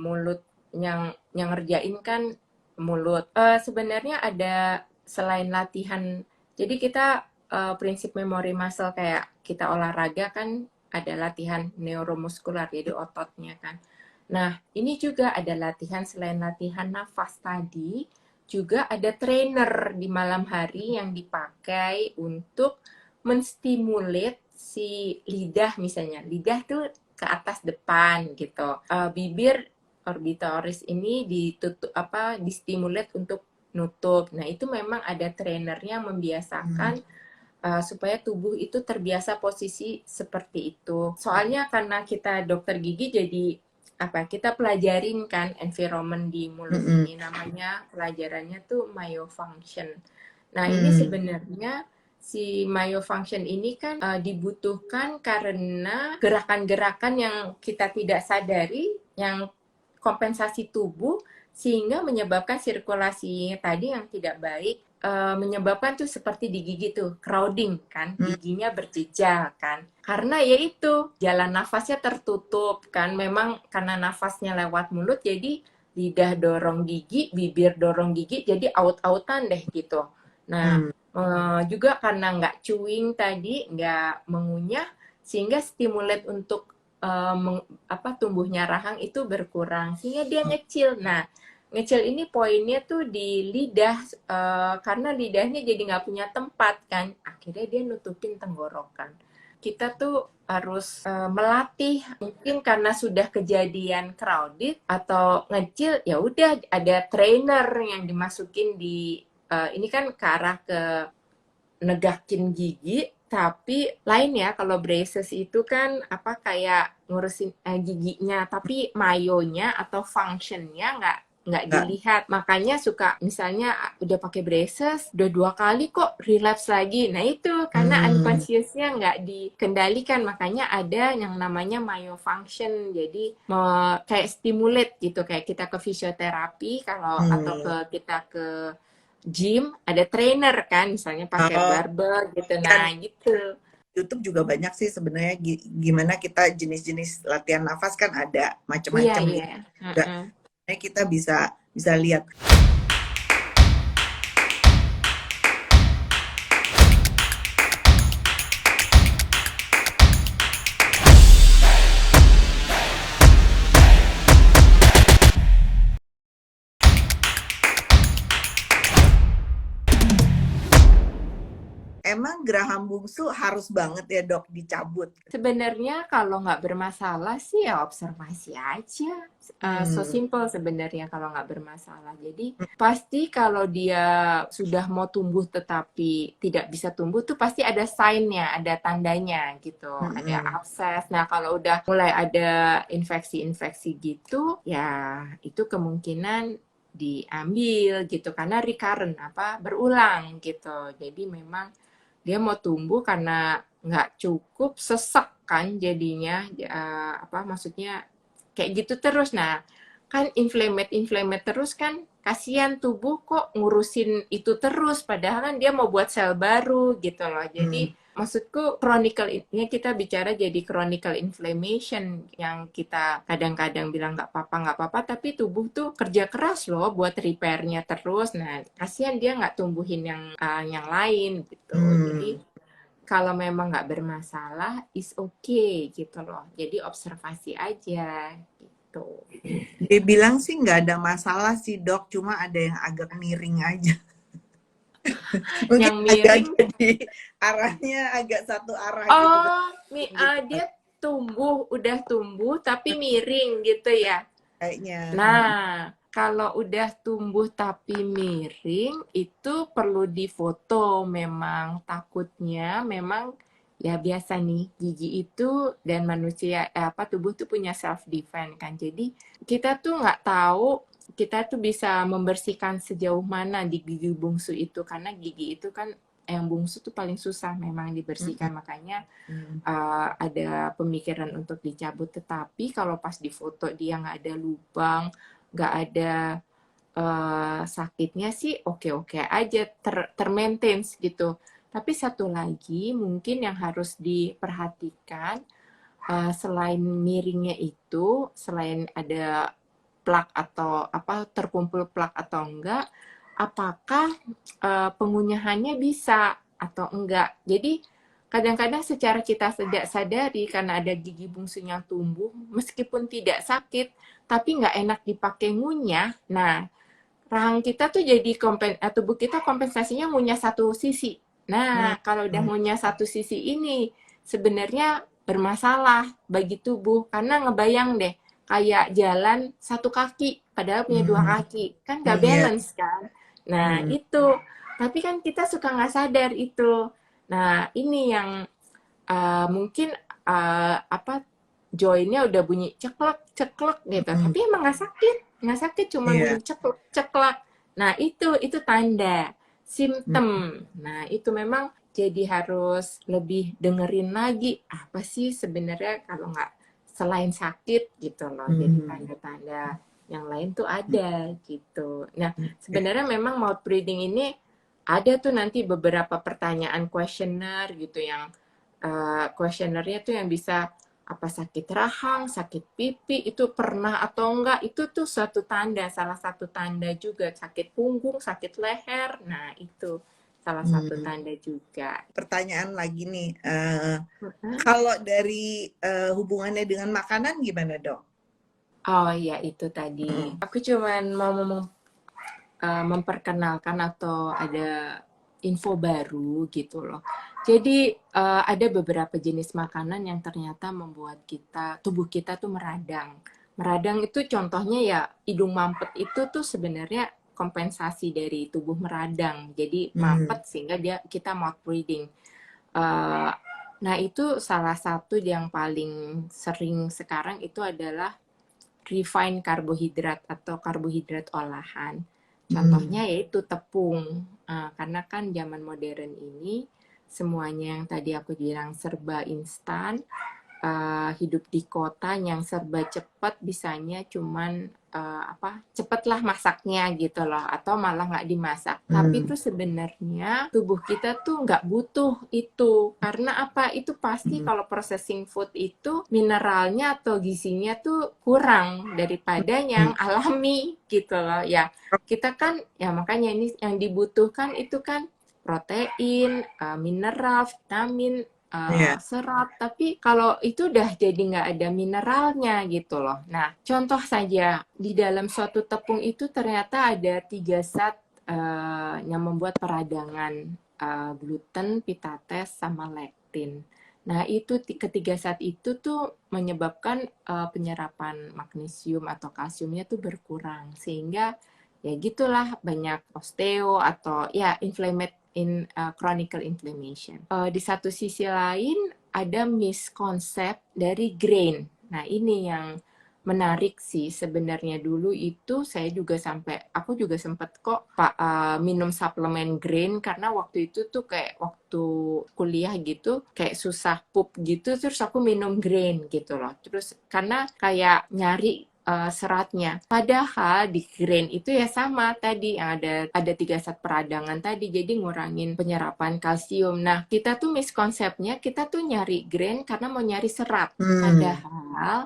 mulut yang ngerjain kan mulut. Sebenarnya ada selain latihan, jadi kita prinsip memory muscle kayak kita olahraga kan ada latihan neuromuskular, jadi ototnya kan. Nah, ini juga ada latihan selain latihan nafas tadi, juga ada trainer di malam hari yang dipakai untuk menstimulat si lidah, misalnya. Lidah tuh ke atas depan gitu. Bibir orbitoris ini ditutup distimulat untuk nutup. Nah, itu memang ada trainernya membiasakan supaya tubuh itu terbiasa posisi seperti itu. Soalnya karena kita dokter gigi, jadi kita pelajarin kan environment di mulut Mm-mm. ini, namanya pelajarannya tuh myofunction. Nah, ini Mm. sebenarnya si myofunction ini kan dibutuhkan karena gerakan-gerakan yang kita tidak sadari, yang kompensasi tubuh, sehingga menyebabkan sirkulasi tadi yang tidak baik, menyebabkan tuh seperti di gigi tuh crowding kan, Mm. giginya berjejal kan, karena yaitu jalan nafasnya tertutup kan, memang karena nafasnya lewat mulut, jadi lidah dorong gigi, bibir dorong gigi, jadi aut-autan deh gitu. Nah, Mm. juga karena nggak chewing tadi, nggak mengunyah, sehingga stimulat untuk tumbuhnya rahang itu berkurang, sehingga dia ngecil. Nah, ngecil ini poinnya tuh di lidah, karena lidahnya jadi nggak punya tempat kan, akhirnya dia nutupin tenggorokan. Kita tuh harus melatih, mungkin karena sudah kejadian crowded atau ngecil, ya udah ada trainer yang dimasukin di ini kan ke arah ke negakin gigi, tapi lain ya, kalau braces itu kan kayak ngurusin giginya, tapi mayonya atau functionnya nggak Nggak. dilihat. Makanya suka misalnya udah pakai braces, udah 2 kali kok relapse lagi. Nah, itu karena Mm. unconsciousnya nggak dikendalikan, makanya ada yang namanya myofunction. Jadi kayak stimulate gitu, kayak kita ke fisioterapi kalau atau Mm. kita ke gym, ada trainer kan, misalnya pakai Oh, barbel gitu. kan Nah, gitu. YouTube juga banyak sih sebenarnya, gimana kita jenis-jenis latihan nafas kan ada Iya, macam-macam iya. gitu juga. Heeh. Kita bisa bisa lihat. emang geraham bungsu harus banget ya dok dicabut? Sebenarnya kalau nggak bermasalah sih ya observasi aja. So Hmm. simple sebenarnya kalau nggak bermasalah. Jadi pasti kalau dia sudah mau tumbuh tetapi tidak bisa tumbuh tuh pasti ada sign-nya, ada tandanya gitu. Ada Mm-mm. abses. Nah kalau udah mulai ada infeksi-infeksi gitu, ya itu kemungkinan diambil gitu karena recurrent berulang gitu. Jadi memang dia mau tumbuh karena nggak cukup sesek kan jadinya maksudnya kayak gitu terus. Nah kan inflammate terus kan kasihan tubuh kok ngurusin itu terus padahal kan dia mau buat sel baru gitu loh. Jadi Hmm. maksudku ini kita bicara jadi chronic inflammation yang kita kadang-kadang bilang nggak apa-apa tapi tubuh tuh kerja keras loh buat repairnya terus. Nah kasihan dia nggak tumbuhin yang lain gitu. Jadi Hmm. kalau memang nggak bermasalah is okay gitu loh. Jadi observasi aja gitu. Dia bilang sih nggak ada masalah sih dok, cuma ada yang agak miring aja. Mungkin Yang agak miring, jadi arahnya agak satu arah gitu kan. oh Gitu dia udah tumbuh tapi miring gitu ya. kayaknya. Nah, kalau udah tumbuh tapi miring, itu perlu difoto memang. Takutnya memang ya biasa nih, gigi itu dan manusia, tubuh tuh punya self defense kan. Jadi kita tuh nggak tahu, kita tuh bisa membersihkan sejauh mana di gigi bungsu itu. Karena gigi itu kan yang bungsu tuh paling susah memang dibersihkan. Makanya Hmm. ada pemikiran untuk dicabut, tetapi kalau pas di foto dia nggak ada lubang, nggak ada sakitnya sih oke-oke aja, termaintain gitu. Tapi satu lagi mungkin yang harus diperhatikan, selain miringnya itu, selain ada plak atau terkumpul plak atau enggak, apakah pengunyahannya bisa atau enggak. Jadi kadang-kadang secara kita tidak sadari karena ada gigi bungsu yang tumbuh, meskipun tidak sakit, tapi nggak enak dipakai ngunyah. Nah, rahang kita tuh jadi tubuh kita kompensasinya ngunyah satu sisi. Hmm. Nah, kalau udah Hmm. ngunyah satu sisi ini, sebenarnya bermasalah bagi tubuh karena ngebayang deh kayak jalan satu kaki padahal punya dua Hmm. kaki kan nggak Iya. balance kan. Nah Hmm. itu, tapi kan kita suka nggak sadar itu. Nah ini yang mungkin joinnya udah bunyi ceklek ceklek gitu Hmm. tapi emang nggak sakit cuma Iya. bunyi ceklek ceklek. Nah itu tanda simptom. Nah itu memang jadi harus lebih dengerin lagi apa sih sebenarnya kalau nggak selain sakit gitu loh. Jadi Hmm. tanda-tanda yang lain tuh ada gitu. Nah Oke. sebenarnya memang mouth breathing ini ada tuh nanti beberapa pertanyaan kuesioner gitu yang kuesionernya tuh yang bisa apa sakit rahang, sakit pipi, itu pernah atau enggak, itu tuh suatu tanda, salah satu tanda juga. Sakit punggung, sakit leher, nah itu salah satu Hmm. tanda juga. Pertanyaan lagi nih, Mm-mm. kalau dari hubungannya dengan makanan gimana dok? Oh iya itu tadi. Hmm. Aku cuman mau memperkenalkan atau ada info baru gitu loh. Jadi ada beberapa jenis makanan yang ternyata membuat tubuh kita tuh meradang. Meradang itu contohnya ya hidung mampet itu tuh sebenarnya kompensasi dari tubuh meradang. Jadi Hmm. mampet sehingga kita mouth breathing. Eh, nah itu salah satu yang paling sering sekarang itu adalah refined karbohidrat atau karbohidrat olahan. Hmm. Contohnya yaitu tepung. Karena kan zaman modern ini semuanya yang tadi aku bilang serba instan, hidup di kota yang serba cepat, bisanya cuman cepatlah masaknya gitu loh, atau malah nggak dimasak. Tapi Hmm. itu sebenarnya tubuh kita tuh nggak butuh itu. Karena apa? Itu pasti Hmm. kalau processing food itu mineralnya atau gizinya tuh kurang daripada Hmm. yang alami gitu loh. Ya, kita kan ya makanya ini yang dibutuhkan itu kan protein, mineral, vitamin, Iya. serat, tapi kalau itu udah jadi nggak ada mineralnya gitu loh. Nah, contoh saja, di dalam suatu tepung itu ternyata ada 3 zat yang membuat peradangan gluten, pitates, sama lektin. Nah, itu ketiga zat itu tuh menyebabkan penyerapan magnesium atau kalsiumnya tuh berkurang, sehingga ya gitulah banyak osteo atau ya chronic inflammation. Di satu sisi lain ada miskonsep dari grain. Nah, ini yang menarik sih sebenarnya. Dulu itu aku juga sempat kok minum suplemen grain, karena waktu itu tuh kayak waktu kuliah gitu kayak susah pup gitu, terus aku minum grain gitu loh. Terus karena kayak nyari seratnya. Padahal di grain itu ya sama tadi yang ada 3 zat peradangan tadi, jadi ngurangin penyerapan kalsium. Nah, kita tuh miskonsepnya kita tuh nyari grain karena mau nyari serat.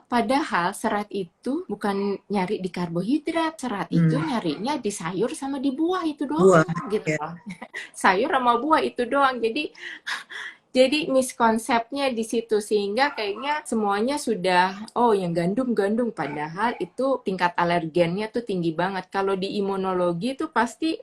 Padahal serat itu bukan nyari di karbohidrat, serat itu nyarinya di sayur sama di buah itu doang gitu ya. loh. Sayur sama buah itu doang. Jadi miskonsepnya di situ, sehingga kayaknya semuanya sudah yang gandum padahal itu tingkat alergennya tuh tinggi banget. Kalau di imunologi tuh pasti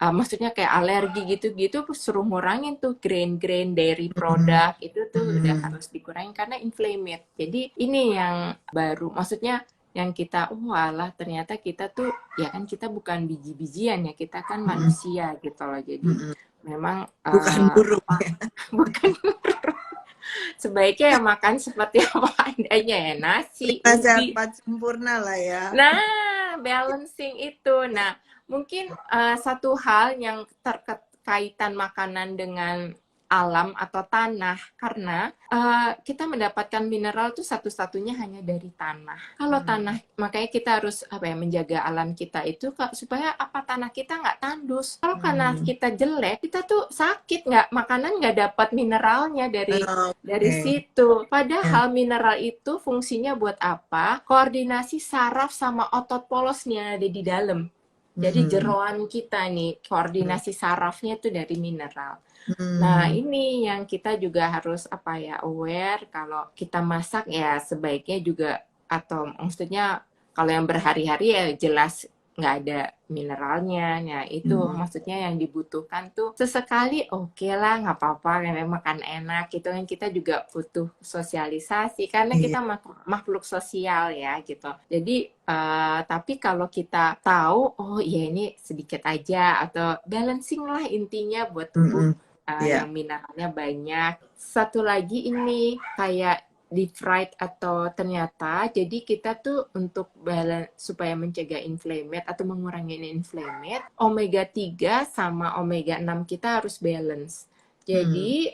maksudnya kayak alergi gitu-gitu suruh ngurangin tuh grain-grain dairy product itu tuh udah harus dikurangin karena inflammate. Jadi ini yang baru, maksudnya yang kita alah ternyata kita tuh ya kan kita bukan biji-bijian ya, kita kan manusia gitu loh. Jadi memang Bukan burung. bukan sebaiknya ya makan seperti apa adanya ya, nasi, Sehat ubi. sempurna lah ya. Nah, balancing itu. Nah, mungkin satu hal yang terkaitan makanan dengan alam atau tanah, karena kita mendapatkan mineral tuh satu-satunya hanya dari tanah. Kalau tanah, makanya kita harus menjaga alam kita itu supaya tanah kita nggak tandus. Kalau karena kita jelek, kita tuh sakit, makanan nggak dapat mineralnya dari situ. Padahal mineral itu fungsinya buat apa? Koordinasi saraf sama otot polosnya ada di dalam. Jadi jeroan kita nih, koordinasi sarafnya itu dari mineral. Nah, ini yang kita juga harus aware kalau kita masak ya sebaiknya juga, atau maksudnya kalau yang berhari-hari ya jelas nggak ada mineralnya. Nah, itu maksudnya yang dibutuhkan tuh sesekali oke lah, nggak apa-apa, makan enak gitu kan. Kita juga butuh sosialisasi karena kita makhluk sosial ya gitu. Jadi tapi kalau kita tahu ya ini sedikit aja, atau balancing lah intinya buat tubuh yang mineralnya banyak. Satu lagi ini kayak deep fried atau ternyata jadi kita tuh untuk balance supaya mencegah inflammate atau mengurangi inflammate, omega 3 sama omega 6 kita harus balance. Jadi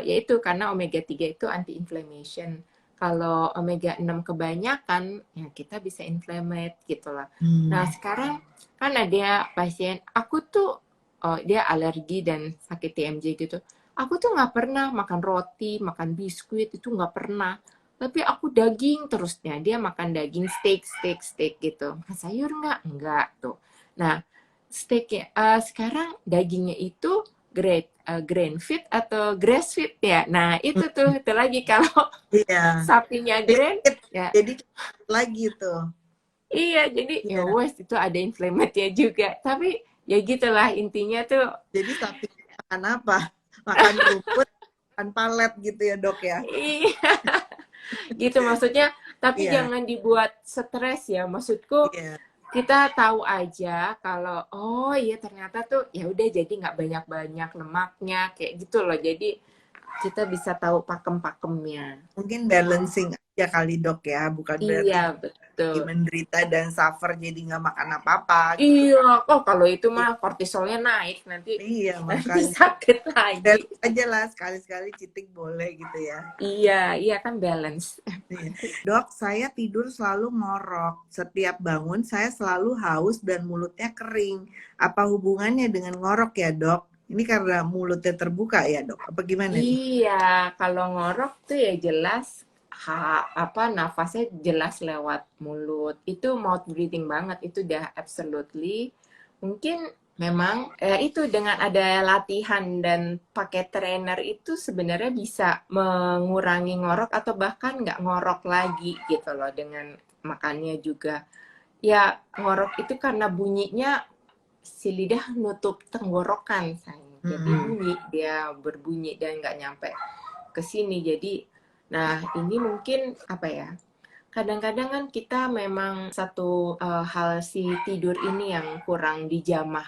yaitu karena omega 3 itu anti inflammation. Kalau omega 6 kebanyakan ya kita bisa inflammate gitu lah. Nah, sekarang kan ada pasien aku tuh dia alergi dan sakit TMJ gitu. Aku tuh nggak pernah makan roti, makan biskuit, itu nggak pernah. Tapi aku daging terusnya. Dia makan daging, steak gitu. Makan sayur nggak? Nggak tuh. Nah, steaknya sekarang dagingnya itu grain feed atau grass feed ya. Nah, itu lagi kalau sapinya grain ya. Jadi lagi tuh. Iya, jadi ya wes itu ada inflammate-nya juga. Tapi ya gitulah intinya tuh. Jadi sapi makan apa? Makan rumput, makan palet gitu ya dok ya? Iya, gitu maksudnya. Tapi jangan dibuat stres ya. Maksudku kita tahu aja kalau iya ternyata tuh ya udah jadi nggak banyak-banyak lemaknya kayak gitu loh. Jadi kita bisa tahu pakem-pakemnya. Mungkin balancing aja kali dok ya, bukan berarti menderita dan suffer jadi nggak makan apa-apa. Gitu. Iya, kalau itu mah kortisolnya naik nanti. Iya, makanya sakit lagi. Balance aja lah, sekali-sekali cheating boleh gitu ya. Iya kan balance. Dok, saya tidur selalu ngorok. Setiap bangun saya selalu haus dan mulutnya kering. Apa hubungannya dengan ngorok ya dok? Ini karena mulutnya terbuka ya dok? Apa gimana nih? Iya, kalau ngorok tuh ya jelas nafasnya jelas lewat mulut. Itu mouth breathing banget, itu udah absolutely. Mungkin memang itu dengan ada latihan dan pakai trainer itu sebenarnya bisa mengurangi ngorok atau bahkan nggak ngorok lagi gitu loh dengan makannya juga. Ya ngorok itu karena bunyinya si lidah nutup tenggorokan sayang. jadi Mm-mm. dia berbunyi dan nggak nyampe ke sini. Jadi, nah ini mungkin apa ya? Kadang-kadang kan kita memang satu hal si tidur ini yang kurang dijamah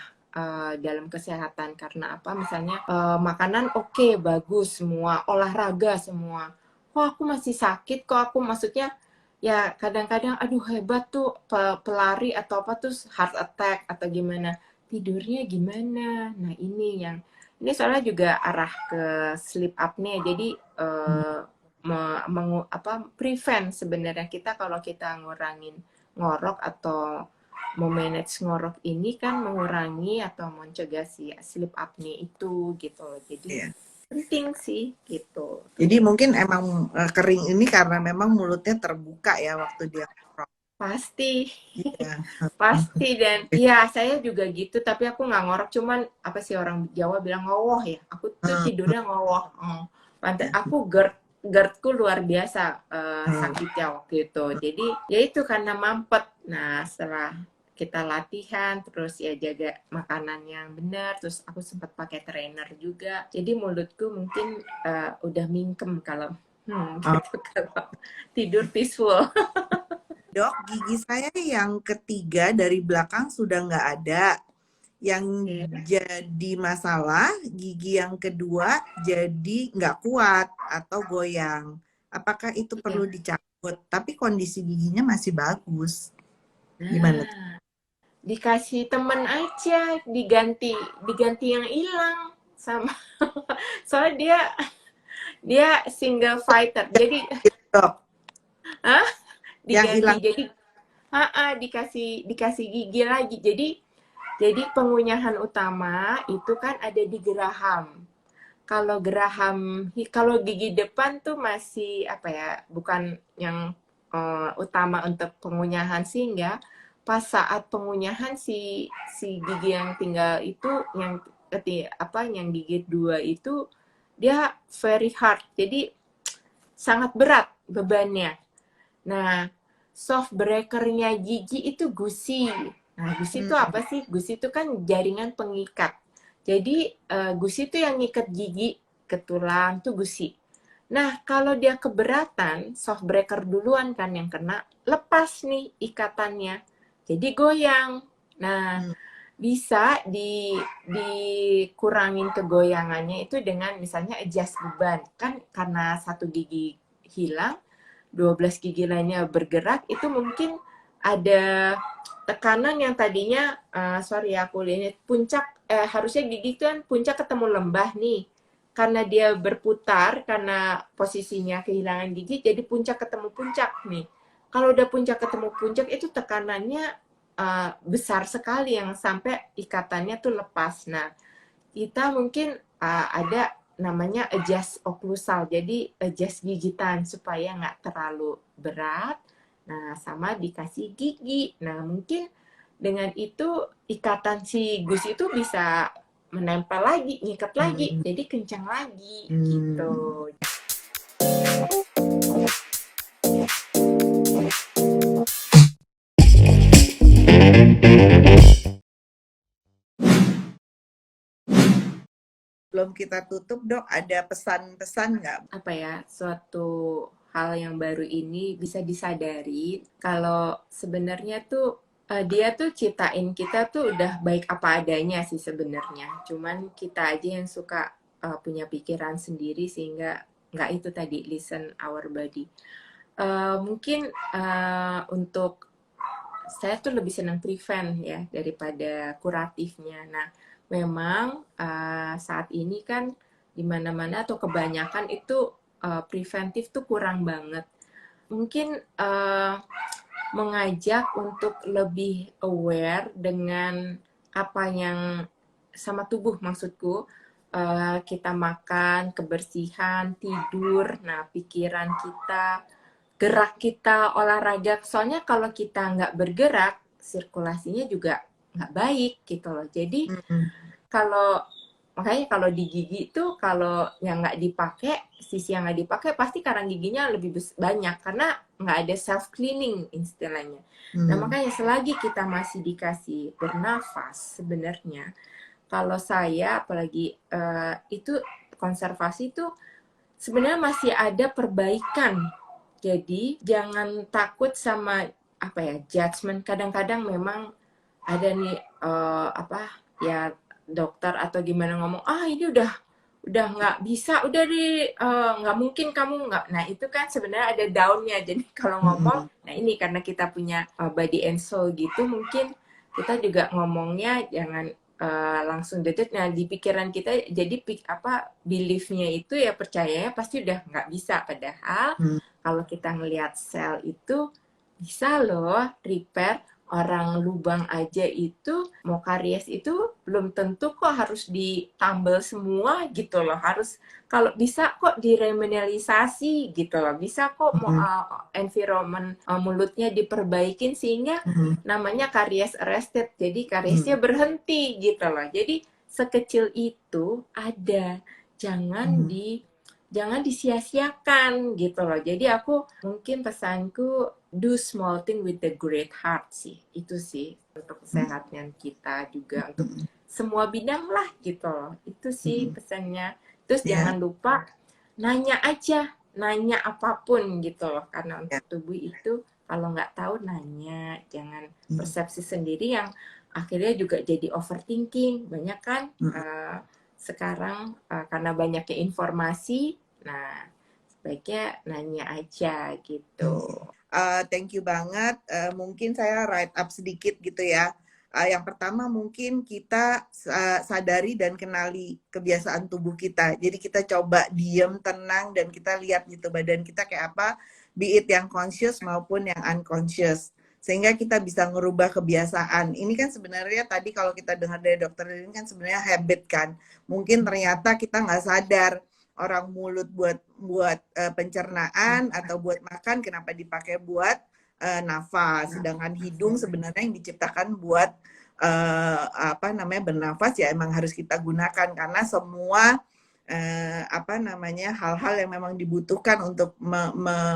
dalam kesehatan karena apa? Misalnya makanan oke, bagus semua, olahraga semua. Kok aku masih sakit? Kok aku maksudnya ya kadang-kadang aduh hebat tuh pelari atau apa tuh heart attack atau gimana. Tidurnya gimana? Nah, ini soalnya juga arah ke sleep apnea. Jadi prevent sebenarnya kita kalau kita ngurangin ngorok atau memanage ngorok ini kan mengurangi atau mencegah si sleep apnea itu gitu loh. Jadi Iya. penting sih gitu. Jadi mungkin emang kering ini karena memang mulutnya terbuka ya waktu dia ngerok. Pasti, Iya. pasti dan ya saya juga gitu tapi aku nggak ngorok cuman apa sih orang Jawa bilang ngowoh ya. Aku tuh Hmm. tidurnya ngowoh. Pantai Ya. aku GERD-ku luar biasa sakitnya waktu itu. Jadi ya itu karena mampet. Nah setelah kita latihan terus ya jaga makanan yang benar terus aku sempat pakai trainer juga. Jadi mulutku mungkin udah mingkem kalau Oh, gitu kalau tidur peaceful. Dok, gigi saya yang ketiga dari belakang sudah nggak ada. Yang Oke. jadi masalah, gigi yang kedua jadi nggak kuat atau goyang. Apakah itu Iya. perlu dicabut? Tapi kondisi giginya masih bagus. Gimana tuh? Nah, dikasih temen aja, diganti diganti yang hilang sama soalnya dia single fighter. Jadi Dok, yang diganti hilang. jadi dikasih dikasih gigi lagi. Jadi pengunyahan utama itu kan ada di geraham. Kalau gigi depan tuh masih apa ya, bukan yang utama untuk pengunyahan sehingga pas saat pengunyahan si gigi yang tinggal itu yang gigi dua itu dia very hard. Jadi sangat berat bebannya. Nah, soft breakernya gigi itu gusi. Nah, gusi itu Hmm, apa sih? Gusi itu kan jaringan pengikat. Jadi, gusi itu yang ngikat gigi ke tulang tuh gusi. Nah, kalau dia keberatan, soft breaker duluan kan yang kena, lepas nih ikatannya. Jadi goyang. Nah, hmm, bisa dikurangin kegoyangannya itu dengan misalnya adjust beban. Kan karena satu gigi hilang, 12 gigi lainnya bergerak, itu mungkin ada tekanan yang tadinya, sorry aku lihat puncak, harusnya gigi kan puncak ketemu lembah nih. Karena dia berputar, karena posisinya kehilangan gigi, jadi puncak ketemu puncak nih. Kalau udah puncak ketemu puncak, itu tekanannya besar sekali yang sampai ikatannya tuh lepas. Nah, kita mungkin ada namanya adjust oklusal, jadi adjust gigitan supaya nggak terlalu berat. Nah, sama dikasih gigi. Nah, mungkin dengan itu ikatan si gus itu bisa menempel lagi, ngikat lagi, hmm, jadi kencang lagi hmm. gitu. Belum kita tutup, Dok. Ada pesan-pesan nggak? Apa ya, suatu hal yang baru ini bisa disadari kalau sebenarnya tuh dia tuh ciptain kita tuh udah baik apa adanya sih sebenarnya. Cuman kita aja yang suka punya pikiran sendiri sehingga nggak itu tadi listen our body. Mungkin untuk saya tuh lebih senang prevent ya daripada kuratifnya. Nah, memang saat ini kan di mana-mana atau kebanyakan itu preventif tuh kurang banget. Mungkin mengajak untuk lebih aware dengan apa yang sama tubuh maksudku. Kita makan, kebersihan, tidur, nah pikiran kita, gerak kita, olahraga. Soalnya kalau kita nggak bergerak, sirkulasinya juga nggak baik gitu loh. Jadi Hmm, kalau makanya kalau di gigi itu kalau yang nggak dipakai, sisi yang nggak dipakai pasti karang giginya lebih banyak karena nggak ada self cleaning istilahnya. Nah hmm, makanya selagi kita masih dikasih bernafas sebenarnya kalau saya apalagi itu konservasi itu sebenarnya masih ada perbaikan. Jadi jangan takut sama apa ya judgement. Kadang-kadang memang ada nih apa ya dokter atau gimana ngomong ini udah nggak bisa, udah di nggak mungkin kamu nggak. Nah itu kan sebenarnya ada downnya. Jadi kalau ngomong, Mm-mm. nah ini karena kita punya body and soul gitu, mungkin kita juga ngomongnya jangan langsung dedet. Nah di pikiran kita jadi apa beliefnya itu ya percayanya pasti udah nggak bisa. Padahal Mm. kalau kita ngelihat sel itu bisa loh repair. Orang lubang aja itu mau karies itu belum tentu kok harus ditambal semua gitu loh. Harus kalau bisa kok diremineralisasi gitu loh. Bisa kok mau Mm. environment mulutnya diperbaikin sehingga Mm. namanya karies arrested. Jadi kariesnya Mm. berhenti gitu loh. Jadi sekecil itu ada. Jangan Mm. di jangan disia-siakan gitu loh. Jadi aku mungkin pesanku do small thing with the great heart sih. Itu sih untuk kesehatan kita juga untuk Mm. semua bidang lah gitu loh. Itu sih Mm. pesannya. Terus Ya, jangan lupa nanya aja, nanya apapun gitu loh. Karena ya. untuk tubuh itu kalau nggak tahu nanya, jangan Mm. persepsi sendiri yang akhirnya juga jadi overthinking. Banyak kan Mm. sekarang karena banyaknya informasi, nah sebaiknya nanya aja gitu. Thank you banget. Mungkin saya write up sedikit gitu ya. Yang pertama mungkin kita sadari dan kenali kebiasaan tubuh kita. Jadi kita coba diem, tenang, dan kita lihat gitu badan kita kayak apa, be it yang conscious maupun yang unconscious. Sehingga kita bisa ngerubah kebiasaan. Ini kan sebenarnya tadi kalau kita dengar dari dokter ini kan sebenarnya habit kan. Mungkin ternyata kita nggak sadar orang mulut buat pencernaan atau buat makan, kenapa dipakai buat nafas, sedangkan hidung sebenarnya yang diciptakan buat apa namanya bernafas ya emang harus kita gunakan karena semua apa namanya hal-hal yang memang dibutuhkan untuk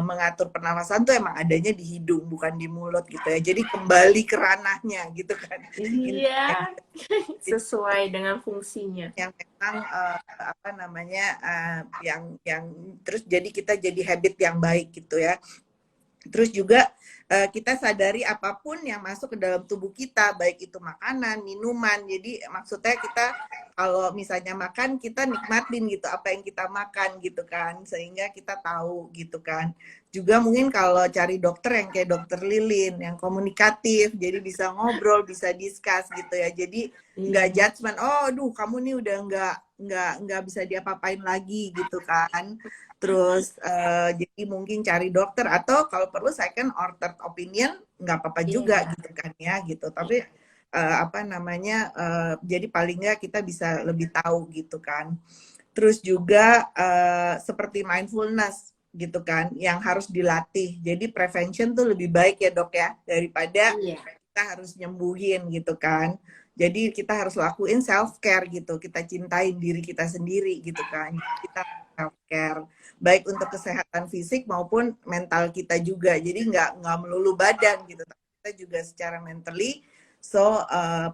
mengatur pernafasan tuh emang adanya di hidung bukan di mulut gitu ya, jadi kembali ke ranahnya gitu kan. Iya, sesuai dengan fungsinya. Yang memang apa namanya yang terus jadi kita jadi habit yang baik gitu ya. Terus juga kita sadari apapun yang masuk ke dalam tubuh kita, baik itu makanan, minuman. Jadi maksudnya kita kalau misalnya makan, kita nikmatin gitu apa yang kita makan gitu kan, sehingga kita tahu gitu kan. Juga mungkin kalau cari dokter yang kayak dokter Lilin, yang komunikatif, jadi bisa ngobrol, bisa discuss gitu ya. Jadi nggak Iya. judgement, oh, duh kamu nih udah nggak bisa diapa-apain lagi gitu kan. Terus jadi mungkin cari dokter atau kalau perlu second or third opinion nggak apa-apa juga Iya. gitu kan ya gitu. Tapi apa namanya jadi paling nggak kita bisa lebih tahu gitu kan. Terus juga seperti mindfulness gitu kan yang harus dilatih. Jadi prevention tuh lebih baik ya dok ya daripada Iya. kita harus nyembuhin gitu kan. Jadi kita harus lakuin self care gitu. Kita cintain diri kita sendiri gitu kan. Kita self care baik untuk kesehatan fisik maupun mental kita juga. Jadi nggak melulu badan gitu. Tapi kita juga secara mentally, so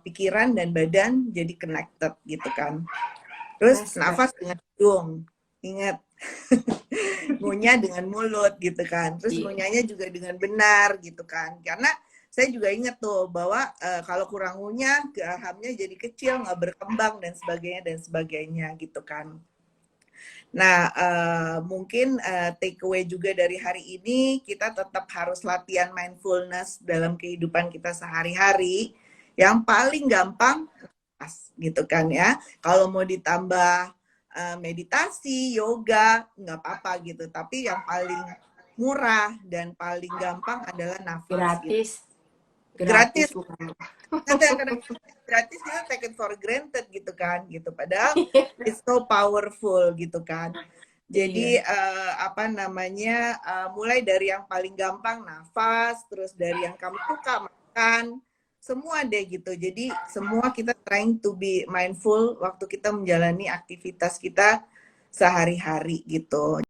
pikiran dan badan jadi connected gitu kan. Terus Best, nafas best. dengan hidung, ingat ngunyah dengan mulut gitu kan. Terus Iya. ngunyahnya juga dengan benar gitu kan. Karena saya juga ingat tuh bahwa kalau kurang ngunyah, gahamnya jadi kecil, nggak berkembang dan sebagainya gitu kan. Nah, mungkin take away juga dari hari ini, kita tetap harus latihan mindfulness dalam kehidupan kita sehari-hari. Yang paling gampang, gitu kan ya. Kalau mau ditambah meditasi, yoga, nggak apa-apa gitu. Tapi yang paling murah dan paling gampang adalah nafas gitu. Gratis. Gratis Gratis, bukan. nanti kadang gratis kita take it for granted gitu kan gitu padahal it's so powerful gitu kan. Jadi Iya. apa namanya mulai dari yang paling gampang nafas, terus dari yang kamu suka makan, semua deh gitu. Jadi semua kita trying to be mindful waktu kita menjalani aktivitas kita sehari-hari gitu.